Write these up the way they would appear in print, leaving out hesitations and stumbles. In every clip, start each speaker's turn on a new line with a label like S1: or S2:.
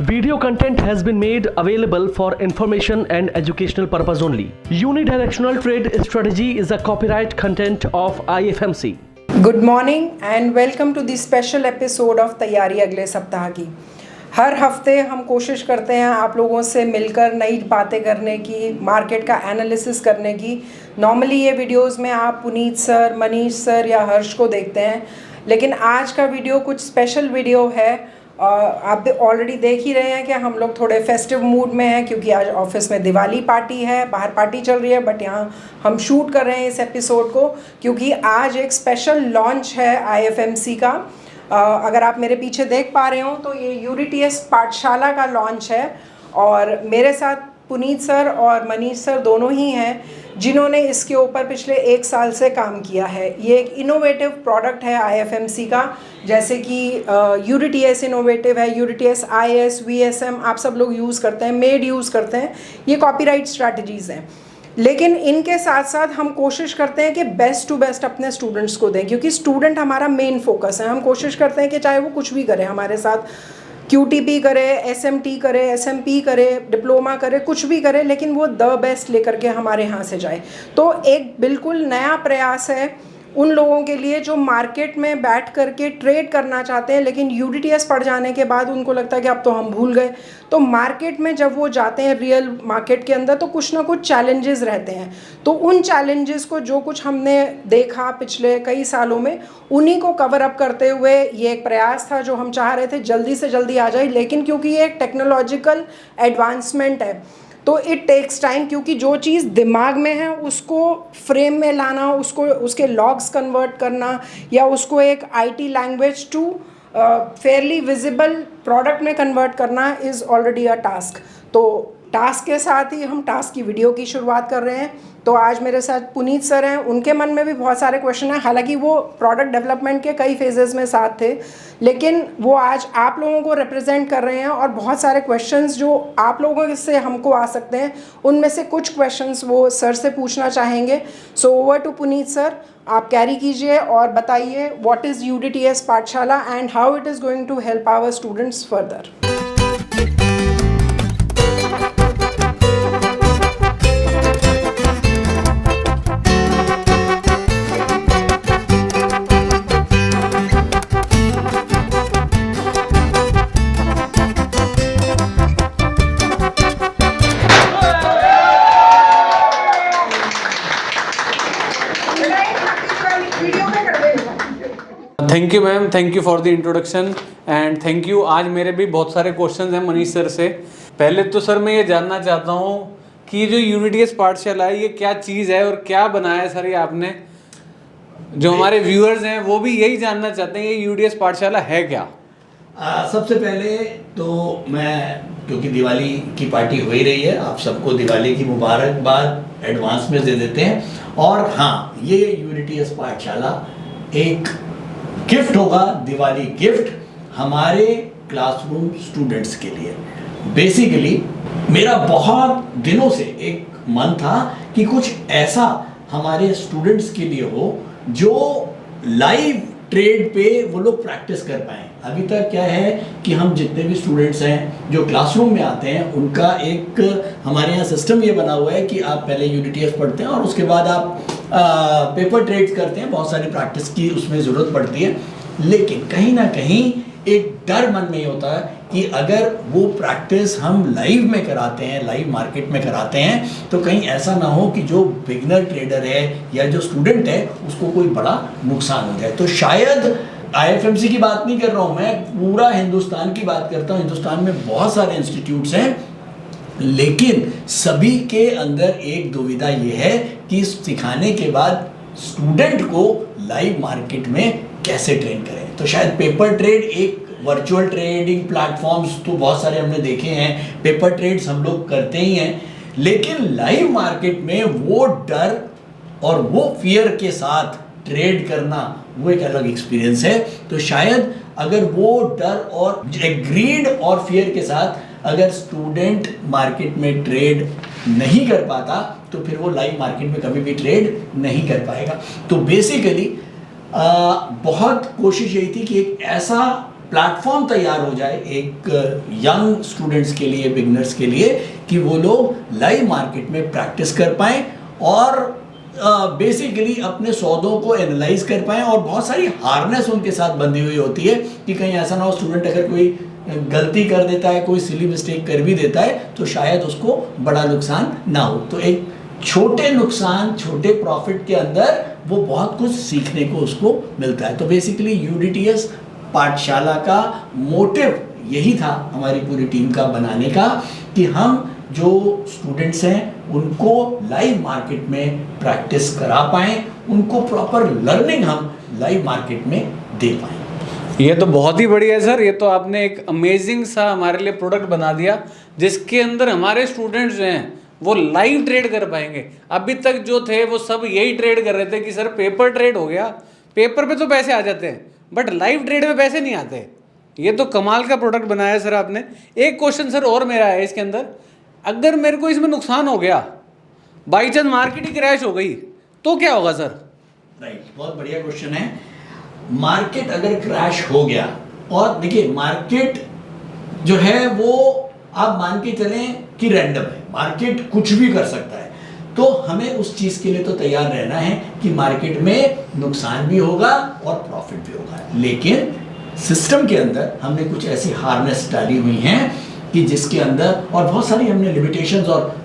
S1: Video content has been made available for information and educational purpose only. Unidirectional trade strategy is a copyright content of IFMC.
S2: Good morning and welcome to the special episode of तैयारी अगले सप्ताह की। हर हफ्ते हम कोशिश करते हैं आप लोगों से मिलकर नई बातें करने की, मार्केट का एनालिसिस करने की। नॉर्मली ये वीडियोस में आप पुनीत सर, मनीष सर या हर्ष को देखते हैं, लेकिन आज का वीडियो कुछ स्पेशल वीडियो है। आप ऑलरेडी देख ही रहे हैं कि हम लोग थोड़े फेस्टिव मूड में हैं क्योंकि आज ऑफिस में दिवाली पार्टी है, बाहर पार्टी चल रही है, बट यहाँ हम शूट कर रहे हैं इस एपिसोड को क्योंकि आज एक स्पेशल लॉन्च है IFMC का। अगर आप मेरे पीछे देख पा रहे हो तो ये UDTS पाठशाला का लॉन्च है और मेरे साथ पुनीत सर और मनीष सर दोनों ही हैं जिन्होंने इसके ऊपर पिछले 1 साल से काम किया है। ये एक इनोवेटिव प्रोडक्ट है IFMC का, जैसे कि UDTS इनोवेटिव है, UDTS IS, VSM आप सब लोग यूज़ करते हैं, मेड यूज़ करते हैं, ये कॉपीराइट स्ट्रैटेजीज़ हैं। लेकिन इनके साथ साथ हम कोशिश करते हैं कि बेस्ट टू बेस्ट अपने स्टूडेंट्स को दें क्योंकि स्टूडेंट हमारा मेन फोकस है। हम कोशिश करते हैं कि चाहे वो कुछ भी करे हमारे साथ, QTP करे, SMT करे, SMP करे, डिप्लोमा करे, कुछ भी करे, लेकिन वो द बेस्ट लेकर के हमारे यहाँ से जाए। तो एक बिल्कुल नया प्रयास है उन लोगों के लिए जो मार्केट में बैठ करके ट्रेड करना चाहते हैं, लेकिन UDTS पढ़ जाने के बाद उनको लगता है कि अब तो हम भूल गए। तो मार्केट में जब वो जाते हैं रियल मार्केट के अंदर तो कुछ ना कुछ चैलेंजेस रहते हैं। तो उन चैलेंजेस को जो कुछ हमने देखा पिछले कई सालों में, उन्हीं को कवर अप करते हुए ये एक प्रयास था जो हम चाह रहे थे जल्दी से जल्दी आ जाए। लेकिन क्योंकि ये एक टेक्नोलॉजिकल एडवांसमेंट है तो इट टेक्स टाइम, क्योंकि जो चीज़ दिमाग में है उसको फ्रेम में लाना, उसको उसके लॉग्स कन्वर्ट करना या उसको एक IT language to fairly visible product में कन्वर्ट करना इज़ ऑलरेडी अ टास्क। तो टास्क के साथ ही हम टास्क की वीडियो की शुरुआत कर रहे हैं। तो आज मेरे साथ पुनीत सर हैं, उनके मन में भी बहुत सारे क्वेश्चन हैं। हालांकि वो प्रोडक्ट डेवलपमेंट के कई फेजेस में साथ थे, लेकिन वो आज आप लोगों को रिप्रेजेंट कर रहे हैं और बहुत सारे क्वेश्चंस जो आप लोगों से हमको आ सकते हैं उनमें से कुछ क्वेश्चंस वो सर से पूछना चाहेंगे। So over to Puneet sir, आप कैरी कीजिए और बताइए what is UDTS Pathshala and how it is going to help our students further.
S3: Thank you ma'am, thank you for the introduction and thank you. आज मेरे भी बहुत सारे क्वेश्चंस हैं मनीष सर से। पहले तो सर मैं ये जानना चाहता हूँ कि जो UDTS पाठशाला है ये क्या चीज़ है और क्या बनाया है सर ये आपने, जो हमारे व्यूअर्स हैं वो भी यही जानना चाहते हैं ये UDTS पाठशाला है क्या।
S4: सबसे पहले तो मैं, क्योंकि दिवाली की पार्टी हो ही रही है, आप सबको दिवाली की मुबारकबाद एडवांस में दे देते हैं। और हाँ, ये UDTS पाठशाला एक गिफ्ट होगा, दिवाली गिफ्ट हमारे क्लासरूम स्टूडेंट्स के लिए। बेसिकली मेरा बहुत दिनों से एक मन था कि कुछ ऐसा हमारे स्टूडेंट्स के लिए हो जो लाइव ट्रेड पे वो लोग प्रैक्टिस कर पाएँ। अभी तक क्या है कि हम जितने भी स्टूडेंट्स हैं जो क्लासरूम में आते हैं उनका एक हमारे यहाँ सिस्टम ये बना हुआ है कि आप पहले UDTS पढ़ते हैं और उसके बाद आप पेपर ट्रेड्स करते हैं। बहुत सारी प्रैक्टिस की उसमें ज़रूरत पड़ती है, लेकिन कहीं ना कहीं एक डर मन में ही होता है कि अगर वो प्रैक्टिस हम लाइव में कराते हैं, लाइव मार्केट में कराते हैं, तो कहीं ऐसा ना हो कि जो बिगनर ट्रेडर है या जो स्टूडेंट है उसको कोई बड़ा नुकसान हो जाए। तो शायद IFMC की बात नहीं कर रहा हूँ मैं, पूरा हिंदुस्तान की बात करता हूँ। हिंदुस्तान में बहुत सारे इंस्टीट्यूट्स हैं, लेकिन सभी के अंदर एक दुविधा ये है कि सिखाने के बाद स्टूडेंट को लाइव मार्केट में कैसे ट्रेन करें। तो शायद पेपर ट्रेड, एक वर्चुअल ट्रेडिंग प्लेटफॉर्म्स तो बहुत सारे हमने देखे हैं, पेपर ट्रेड्स हम लोग करते ही हैं, लेकिन लाइव मार्केट में वो डर और वो फियर के साथ ट्रेड करना वो एक अलग एक्सपीरियंस है। तो शायद अगर वो डर और ग्रीड और फियर के साथ अगर स्टूडेंट मार्केट में ट्रेड नहीं कर पाता तो फिर वो लाइव मार्केट में कभी भी ट्रेड नहीं कर पाएगा। तो बेसिकली बहुत कोशिश यही थी कि एक ऐसा प्लेटफॉर्म तैयार हो जाए एक यंग स्टूडेंट्स के लिए, बिगनर्स के लिए, कि वो लोग लाइव मार्केट में प्रैक्टिस कर पाएं और बेसिकली अपने सौदों को एनालाइज कर पाएं। और बहुत सारी हार्नेस उनके साथ बंधी हुई होती है कि कहीं ऐसा ना हो स्टूडेंट अगर कोई गलती कर देता है, कोई सिली मिस्टेक कर भी देता है तो शायद उसको बड़ा नुकसान ना हो। तो एक छोटे नुकसान, छोटे प्रॉफिट के अंदर वो बहुत कुछ सीखने को उसको मिलता है। तो बेसिकली यूडीटीएस पाठशाला का मोटिव यही था हमारी पूरी टीम का बनाने का, कि हम जो स्टूडेंट्स हैं उनको लाइव मार्केट में प्रैक्टिस करा पाएं, उनको प्रॉपर लर्निंग हम लाइव मार्केट में दे पाएं।
S3: ये तो बहुत ही बढ़िया है सर। ये तो आपने एक अमेजिंग सा हमारे लिए प्रोडक्ट बना दिया जिसके अंदर हमारे स्टूडेंट्स जो हैं वो लाइव ट्रेड कर पाएंगे। अभी तक जो थे वो सब यही ट्रेड कर रहे थे कि सर पेपर ट्रेड हो गया, पेपर पे तो पैसे आ जाते हैं बट लाइव ट्रेड में पैसे नहीं आते। ये तो कमाल का प्रोडक्ट बनाया सर आपने। एक क्वेश्चन सर और मेरा है इसके अंदर, अगर मेरे को इसमें नुकसान हो गया, by chance market he crash हो गई तो क्या होगा सर?
S4: राइट, बहुत बढ़िया क्वेश्चन है। मार्केट अगर क्रैश हो गया, और देखिए मार्केट जो है वो आप मान के चलें कि रैंडम है, मार्केट कुछ भी कर सकता है, तो हमें उस चीज के लिए तो तैयार रहना है कि मार्केट में नुकसान भी होगा और प्रॉफिट भी होगा। लेकिन सिस्टम के अंदर हमने कुछ ऐसी हार्नेस डाली हुई हैं कि जिसके अंदर, और बहुत सारी हमने लिमिटेशंस और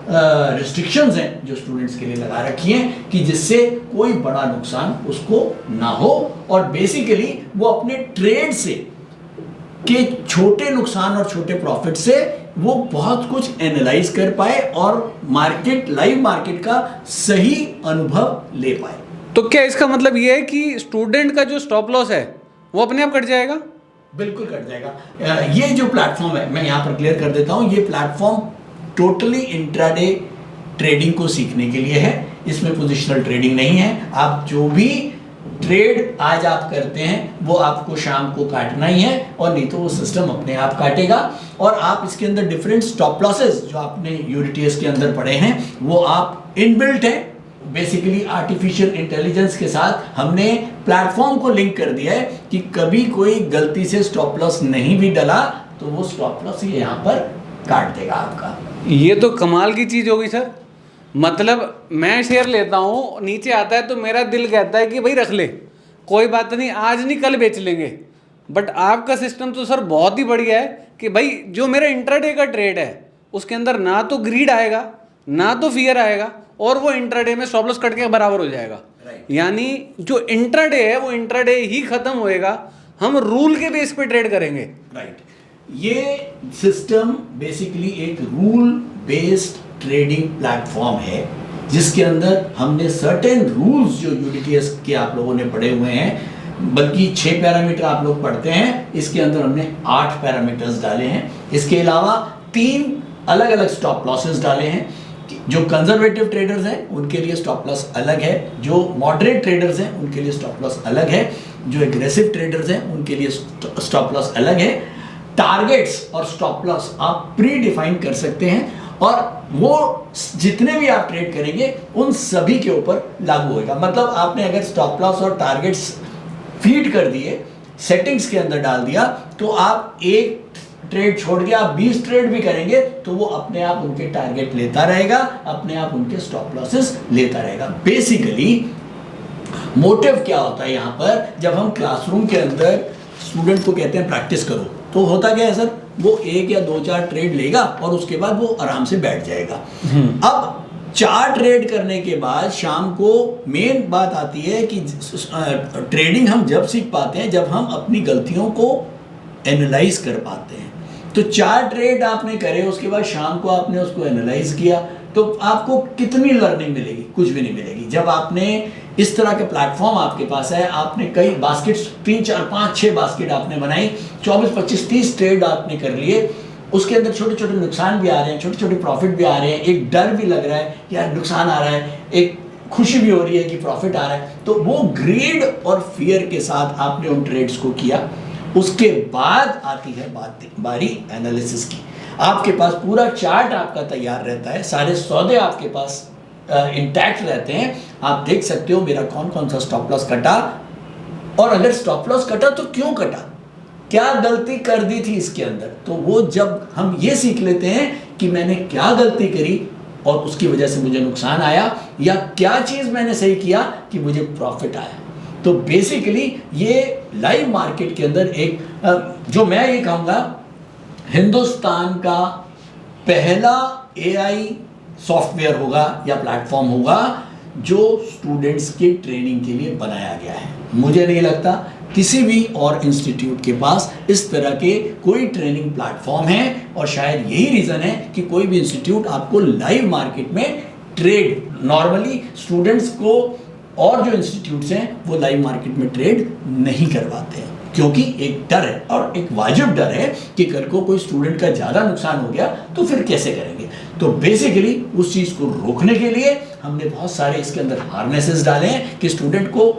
S4: रिस्ट्रिक्शंस हैं जो स्टूडेंट्स के लिए लगा रखी हैं कि जिससे कोई बड़ा नुकसान उसको ना हो, और बेसिकली वो अपने ट्रेड से के छोटे नुकसान और छोटे प्रॉफिट से वो बहुत कुछ एनालाइज कर पाए और मार्केट, लाइव मार्केट का सही अनुभव ले पाए।
S3: तो क्या इसका मतलब ये है कि स्टूडेंट का जो स्टॉप लॉस है वो अपने आप कट जाएगा?
S4: बिल्कुल कट जाएगा। ये जो प्लेटफॉर्म है, मैं यहाँ पर क्लियर कर देता हूँ, ये प्लेटफॉर्म टोटली इंट्राडे ट्रेडिंग को सीखने के लिए है। इसमें पोजिशनल ट्रेडिंग नहीं है। आप जो भी ट्रेड आज आप करते हैं वो आपको शाम को काटना ही है, और नहीं तो वो सिस्टम अपने आप काटेगा। और आप इसके अंदर डिफरेंट स्टॉप लॉसेस जो आपने यूडीटीएस के अंदर पढ़े हैं वो आप इनबिल्ट है। बेसिकली आर्टिफिशियल इंटेलिजेंस के साथ हमने प्लेटफॉर्म को लिंक कर दिया है कि कभी कोई गलती से स्टॉप लॉस नहीं भी डला तो वो स्टॉप लॉस ये यहाँ पर काट देगा आपका।
S3: ये तो कमाल की चीज़ होगी सर। मतलब मैं शेयर लेता हूँ, नीचे आता है तो मेरा दिल कहता है कि भाई रख ले, कोई बात नहीं, आज नहीं कल बेच लेंगे। बट आपका सिस्टम तो सर बहुत ही बढ़िया है कि भाई जो मेरा इंट्राडे का ट्रेड है उसके अंदर ना तो ग्रीड आएगा ना तो फियर आएगा, और वो इंट्राडे में स्टॉप लॉस कट के बराबर हो जाएगा। यानी जो इंट्राडे है वो इंट्राडे ही खत्म होएगा, हम रूल के बेस पे ट्रेड करेंगे।
S4: राइट, ये सिस्टम बेसिकली एक रूल बेस्ड ट्रेडिंग प्लेटफॉर्म है जिसके अंदर हमने सर्टेन रूल्स जो यूडीटीएस के आप लोगों ने पढ़े हुए हैं, बल्कि 6 पैरामीटर आप लोग पढ़ते हैं, इसके अंदर हमने 8 पैरामीटर्स डाले हैं। इसके अलावा 3 अलग अलग स्टॉप लॉसेस डाले हैं। जो कंजर्वेटिव ट्रेडर्स हैं उनके लिए स्टॉप लॉस अलग है, जो मॉडरेट ट्रेडर्स हैं उनके लिए स्टॉप लॉस अलग है, जो एग्रेसिव ट्रेडर्स हैं उनके लिए स्टॉप लॉस अलग है। टारगेट्स और स्टॉप लॉस आप प्री डिफाइन कर सकते हैं, और वो जितने भी आप ट्रेड करेंगे उन सभी के ऊपर लागू होगा। मतलब आपने अगर स्टॉप लॉस और टारगेट्स फीड कर दिए, सेटिंग्स के अंदर डाल दिया, तो आप एक ट्रेड छोड़ के आप 20 ट्रेड भी करेंगे तो वो अपने आप उनके टारगेट लेता रहेगा, अपने आप उनके स्टॉप लॉसेस लेता रहेगा। बेसिकली मोटिव क्या होता है यहाँ पर, जब हम क्लासरूम के अंदर स्टूडेंट को कहते हैं प्रैक्टिस करो, तो होता क्या है सर, वो 1 या 2-4 ट्रेड लेगा और उसके बाद वो आराम से बैठ जाएगा। अब 4 ट्रेड करने के बाद शाम को मेन बात आती है कि ट्रेडिंग हम जब सीख पाते हैं जब हम अपनी गलतियों को एनालाइज कर पाते हैं। तो 4 ट्रेड आपने करे, उसके बाद शाम को आपने उसको एनालाइज किया, तो आपको कितनी लर्निंग मिलेगी? कुछ भी नहीं मिलेगी। जब आपने इस तरह के प्लेटफॉर्म आपके पास है, आपने कई बास्केट्स 3, 4, 5, 6 बास्केट आपने बनाई, 24, 25, 30 ट्रेड आपने कर लिए, उसके अंदर छोटे छोटे नुकसान भी आ रहे हैं, छोटे छोटे प्रॉफिट भी आ रहे हैं, एक डर भी लग रहा है कि यार नुकसान आ रहा है, एक खुशी भी हो रही है कि प्रॉफिट आ रहा है। तो वो ग्रीड और फियर के साथ आपने उन ट्रेड्स को किया। उसके बाद आती है बारी एनालिसिस की। आपके पास पूरा चार्ट आपका तैयार रहता है, सारे सौदे आपके पास इंटैक्ट रहते हैं। आप देख सकते हो मेरा कौन कौन सा स्टॉप लॉस कटा, और अगर स्टॉप लॉस कटा तो क्यों कटा, क्या गलती कर दी थी इसके अंदर, तो वो जब हम ये सीख लेते हैं कि मैंने क्या गलती करी और उसकी वजह से मुझे नुकसान आया, या क्या चीज़ मैंने सही किया कि मुझे प्रॉफिट आया। तो बेसिकली ये लाइव मार्केट के अंदर एक जो मैं ये कहूँगा हिंदुस्तान का पहला AI सॉफ्टवेयर होगा या प्लेटफॉर्म होगा जो स्टूडेंट्स के ट्रेनिंग के लिए बनाया गया है। मुझे नहीं लगता किसी भी और इंस्टीट्यूट के पास इस तरह के कोई ट्रेनिंग प्लेटफॉर्म है, और शायद यही रीज़न है कि कोई भी इंस्टीट्यूट आपको लाइव मार्केट में ट्रेड, नॉर्मली स्टूडेंट्स को और जो इंस्टीट्यूट्स हैं वो लाइव मार्केट में ट्रेड नहीं करवाते हैं, क्योंकि एक डर है और एक वाजिब डर है कि कल को कोई स्टूडेंट का ज़्यादा नुकसान हो गया तो फिर कैसे करेंगे। तो बेसिकली उस चीज़ को रोकने के लिए हमने बहुत सारे इसके अंदर हार्नेसेस डाले हैं कि स्टूडेंट को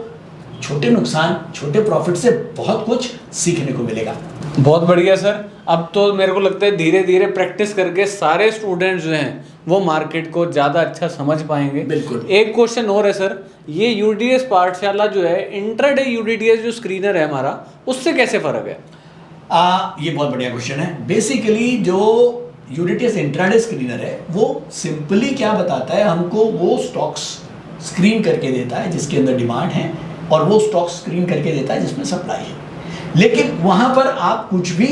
S4: छोटे नुकसान छोटे प्रॉफिट से बहुत कुछ सीखने को मिलेगा।
S3: बहुत बढ़िया सर। अब तो मेरे को लगता है धीरे धीरे प्रैक्टिस करके सारे स्टूडेंट्स जो हैं वो मार्केट को ज़्यादा अच्छा समझ पाएंगे।
S4: बिल्कुल।
S3: एक क्वेश्चन और है सर, ये यूडीएस पाठशाला जो है इंट्राडे यूडीएस जो स्क्रीनर है हमारा, उससे कैसे फ़र्क है?
S4: ये बहुत बढ़िया क्वेश्चन है। बेसिकली जो यूडीएस इंट्राडे स्क्रीनर है वो सिंपली क्या बताता है हमको, वो स्टॉक्स स्क्रीन करके देता है जिसके अंदर डिमांड है, और वो स्टॉक स्क्रीन करके देता है जिसमें सप्लाई है। लेकिन वहां पर आप कुछ भी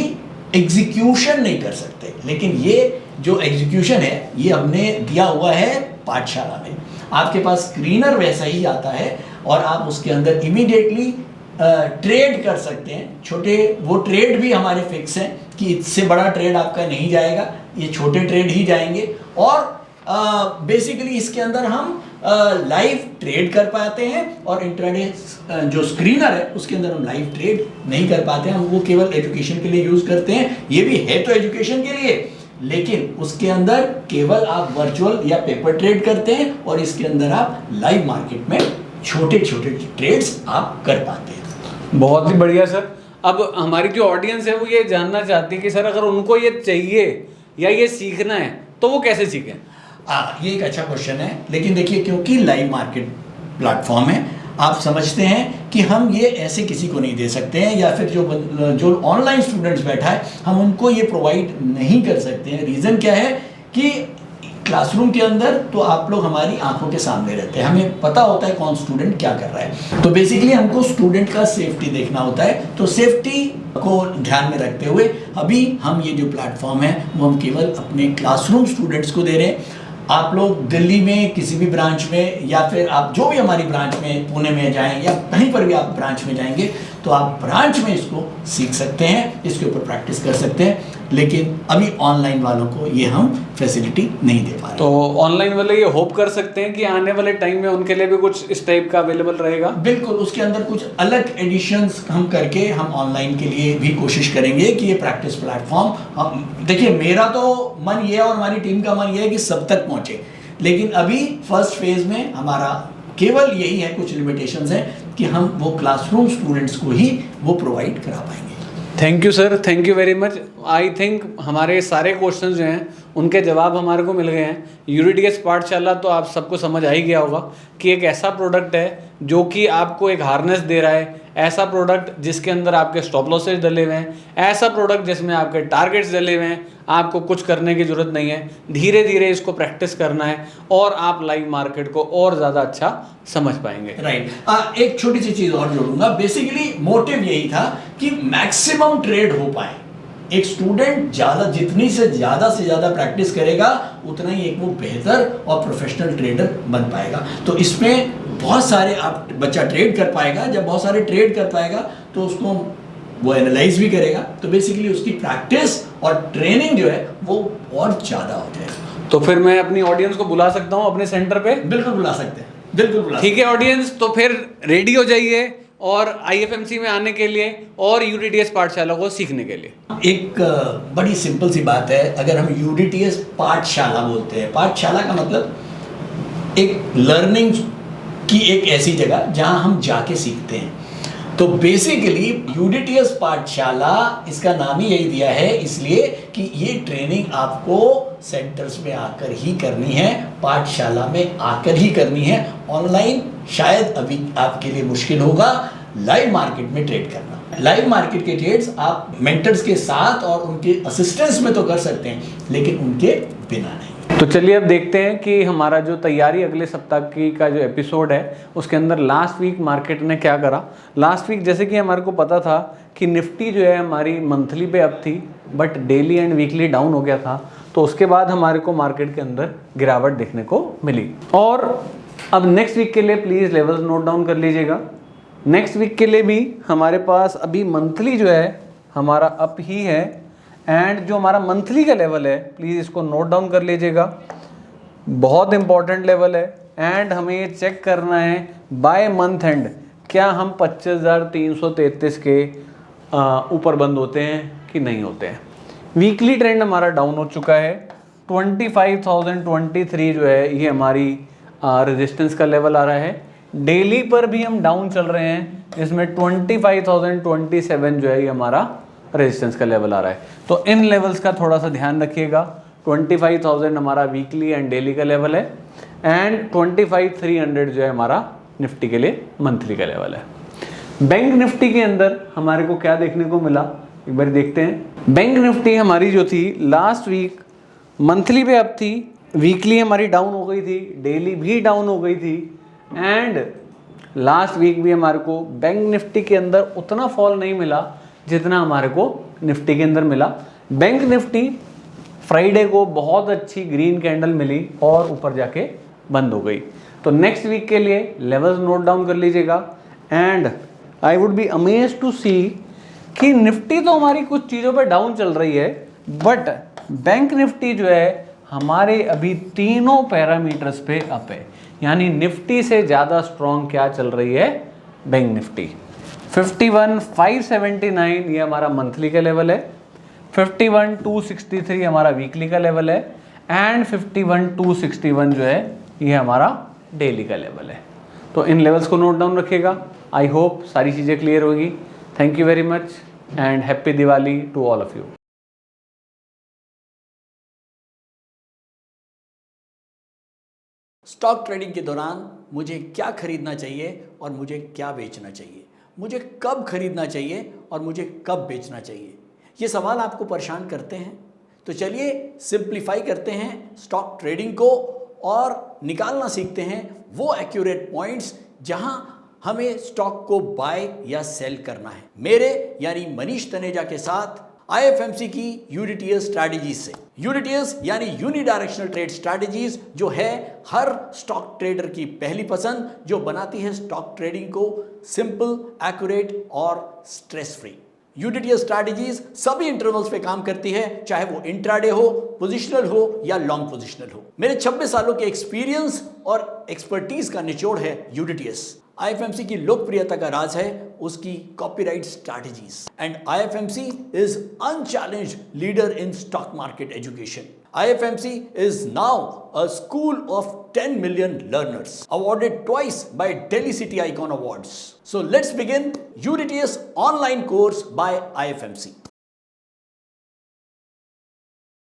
S4: एग्जीक्यूशन नहीं कर सकते। लेकिन ये जो एग्जीक्यूशन है ये हमने दिया हुआ है पाठशाला में। आपके पास स्क्रीनर वैसा ही आता है और आप उसके अंदर इमीडिएटली ट्रेड कर सकते हैं। छोटे वो ट्रेड भी हमारे फिक्स हैं कि इससे बड़ा ट्रेड आपका नहीं जाएगा, ये छोटे ट्रेड ही जाएंगे। और बेसिकली इसके अंदर हम लाइव ट्रेड कर पाते हैं, और इंट्राडे जो स्क्रीनर है उसके अंदर हम लाइव ट्रेड नहीं कर पाते हैं। हम वो केवल एजुकेशन के लिए यूज़ करते हैं। ये भी है तो एजुकेशन के लिए, लेकिन उसके अंदर केवल आप वर्चुअल या पेपर ट्रेड करते हैं, और इसके अंदर आप लाइव मार्केट में छोटे छोटे ट्रेड्स आप कर पाते हैं।
S3: बहुत ही बढ़िया सर। अब हमारी जो ऑडियंस है वो ये जानना चाहती है कि सर अगर उनको ये चाहिए या ये सीखना है तो वो कैसे सीखें?
S4: ये एक अच्छा क्वेश्चन है। लेकिन देखिए, क्योंकि लाइव मार्केट प्लेटफॉर्म है, आप समझते हैं कि हम ये ऐसे किसी को नहीं दे सकते हैं, या फिर जो ऑनलाइन स्टूडेंट्स बैठा है हम उनको ये प्रोवाइड नहीं कर सकते हैं। रीज़न क्या है कि क्लासरूम के अंदर तो आप लोग हमारी आंखों के सामने रहते हैं, हमें पता होता है कौन स्टूडेंट क्या कर रहा है। तो बेसिकली हमको स्टूडेंट का सेफ्टी देखना होता है। तो सेफ्टी को ध्यान में रखते हुए अभी हम ये जो प्लेटफॉर्म है वो हम केवल अपने क्लासरूम स्टूडेंट्स को दे रहे हैं। आप लोग दिल्ली में किसी भी ब्रांच में, या फिर आप जो भी हमारी ब्रांच में पुणे में जाएं या कहीं पर भी आप ब्रांच में जाएंगे तो आप ब्रांच में इसको सीख सकते हैं, इसके ऊपर प्रैक्टिस कर सकते हैं। लेकिन अभी ऑनलाइन वालों को ये हम फैसिलिटी नहीं दे पा रहे।
S3: तो ऑनलाइन वाले ये होप कर सकते हैं कि आने वाले टाइम में उनके लिए भी कुछ इस टाइप का अवेलेबल रहेगा?
S4: बिल्कुल, उसके अंदर कुछ अलग एडिशंस हम करके हम ऑनलाइन के लिए भी कोशिश करेंगे कि ये प्रैक्टिस प्लेटफॉर्म, देखिए मेरा तो मन ये है और हमारी टीम का मन ये है कि सब तक पहुंचे। लेकिन अभी फर्स्ट फेज में हमारा केवल यही है, कुछ लिमिटेशंस हैं कि हम वो क्लासरूम स्टूडेंट्स को ही वो प्रोवाइड करा पाएंगे।
S3: Thank you sir, thank you very much. I think हमारे सारे क्वेश्चन जो हैं उनके जवाब हमारे को मिल गए हैं। यूडीएस पाठशाला तो आप सबको समझ आ ही गया होगा कि एक ऐसा प्रोडक्ट है जो कि आपको एक हार्नेस दे रहा है, ऐसा प्रोडक्ट जिसके अंदर आपके स्टॉप लॉसेज डले हुए हैं, ऐसा प्रोडक्ट जिसमें आपके टारगेट्स डले हुए हैं। आपको कुछ करने की ज़रूरत नहीं है, धीरे धीरे इसको प्रैक्टिस करना है और आप लाइव मार्केट को और ज़्यादा अच्छा समझ पाएंगे।
S4: राइट। एक छोटी सी चीज़ और जोड़ूंगा। बेसिकली मोटिव यही था कि मैक्सिमम ट्रेड हो पाए। एक स्टूडेंट जितनी से ज़्यादा प्रैक्टिस करेगा उतना ही एक वो बेहतर और प्रोफेशनल ट्रेडर बन पाएगा। तो इसमें बहुत सारे बच्चा ट्रेड कर पाएगा। जब बहुत सारे ट्रेड कर पाएगा तो उसको वो एनालाइज भी करेगा। तो बेसिकली उसकी प्रैक्टिस और ट्रेनिंग जो है वो और ज़्यादा हो जाएगा।
S3: तो फिर मैं अपनी ऑडियंस को बुला सकता हूँ अपने सेंटर पे?
S4: बिल्कुल बुला सकते हैं, बिल्कुल बुला।
S3: ठीक है ऑडियंस, तो फिर रेडी हो जाइए और IFMC में आने के लिए और यूडीएस पाठशाला को सीखने के लिए।
S4: एक बड़ी सिंपल सी बात है। अगर हम यूडीएस पाठशाला बोलते हैं, पाठशाला का मतलब एक लर्निंग की एक ऐसी जगह जहां हम जाके सीखते हैं। तो बेसिकली यूडीएस पाठशाला, इसका नाम ही यही दिया है इसलिए कि ये ट्रेनिंग आपको सेंटर्स में आकर ही करनी है, पाठशाला में आकर ही करनी है। ऑनलाइन शायद अभी आपके लिए मुश्किल होगा लाइव मार्केट में ट्रेड करना। लाइव मार्केट के ट्रेड्स आप मेंटर्स के साथ और उनके असिस्टेंस में तो कर सकते हैं, लेकिन उनके बिना नहीं।
S3: तो चलिए अब देखते हैं कि हमारा जो तैयारी अगले सप्ताह की का जो एपिसोड है उसके अंदर लास्ट वीक मार्केट ने क्या करा। लास्ट वीक जैसे कि हमारे को पता था कि निफ्टी जो है हमारी मंथली पे अप थी, but daily and weekly down हो गया था। तो उसके बाद हमारे को मार्केट के अंदर गिरावट देखने को मिली। और अब नेक्स्ट वीक के लिए प्लीज़ लेवल्स नोट डाउन कर लीजिएगा। नेक्स्ट वीक के लिए भी हमारे पास अभी मंथली जो है हमारा अप ही है, एंड जो हमारा मंथली का लेवल है प्लीज़ इसको नोट डाउन कर लीजिएगा, बहुत इंपॉर्टेंट लेवल है। एंड हमें ये चेक करना है बाय मंथ एंड क्या हम 25,333 के ऊपर बंद होते हैं कि नहीं होते हैं। वीकली ट्रेंड हमारा डाउन हो चुका है, 25,023 जो है ये हमारी रेजिस्टेंस का लेवल आ रहा है। डेली पर भी हम डाउन चल रहे हैं, जिसमें 25,027 जो है ये हमारा रेजिस्टेंस का लेवल आ रहा है। तो इन लेवल्स का थोड़ा सा ध्यान रखिएगा। 25,000 हमारा वीकली एंड डेली का लेवल है, एंड 25,300 जो है हमारा निफ्टी के लिए मंथली का लेवल है। बैंक निफ्टी के अंदर हमारे को क्या देखने को मिला, एक बार देखते हैं। बैंक निफ्टी हमारी जो थी लास्ट वीक मंथली पे अप थी, वीकली हमारी डाउन हो गई थी, डेली भी डाउन हो गई थी, एंड लास्ट वीक भी हमारे को बैंक निफ्टी के अंदर उतना फॉल नहीं मिला जितना हमारे को निफ्टी के अंदर मिला। बैंक निफ्टी फ्राइडे को बहुत अच्छी ग्रीन कैंडल मिली और ऊपर जाके बंद हो गई। तो नेक्स्ट वीक के लिए लेवल्स नोट डाउन कर लीजिएगा। And I would be amazed to see कि निफ्टी तो हमारी कुछ चीज़ों पे डाउन चल रही है, बट बैंक निफ्टी जो है हमारे अभी तीनों पैरामीटर्स पे अप है। यानी निफ्टी से ज़्यादा स्ट्रॉन्ग क्या चल रही है, बैंक निफ्टी। 51,579 ये हमारा मंथली का लेवल है, 51,263 हमारा वीकली का लेवल है, एंड 51,261 जो है ये हमारा डेली का लेवल है। तो इन लेवल्स को नोट डाउन रखिएगा। आई होप सारी चीज़ें क्लियर होगी। Thank you very much and happy Diwali to all of you.
S4: Stock trading के दौरान मुझे क्या खरीदना चाहिए और मुझे क्या बेचना चाहिए, मुझे कब खरीदना चाहिए और मुझे कब बेचना चाहिए, ये सवाल आपको परेशान करते हैं। तो चलिए सिंप्लीफाई करते हैं स्टॉक ट्रेडिंग को और निकालना सीखते हैं वो एक्यूरेट पॉइंट्स जहां हमें स्टॉक को बाय या सेल करना है। मेरे यानी मनीष तनेजा के साथ IFMC की यूनिटीएस स्ट्रैटेजीज से। यूनिटीएस यानी यूनिडायरेक्शनल ट्रेड स्ट्रैटेजीज, जो है हर स्टॉक ट्रेडर की पहली पसंद, जो बनाती है स्टॉक ट्रेडिंग को सिंपल, एक्यूरेट और स्ट्रेस फ्री। यूनिटीएस स्ट्रैटेजीज सभी इंटरवल्स पे काम करती है, चाहे वो इंट्राडे हो, पोजिशनल हो या लॉन्ग पोजिशनल हो। मेरे 26 सालों के एक्सपीरियंस और एक्सपर्टीज का निचोड़ है यूनिटीएस। IFMC की लोकप्रियता का राज है उसकी copyright strategies, and IFMC is unchallenged leader in stock market education. IFMC is now a school of 10 million learners, awarded twice by Delhi City Icon Awards. So let's begin UDTS online course by IFMC.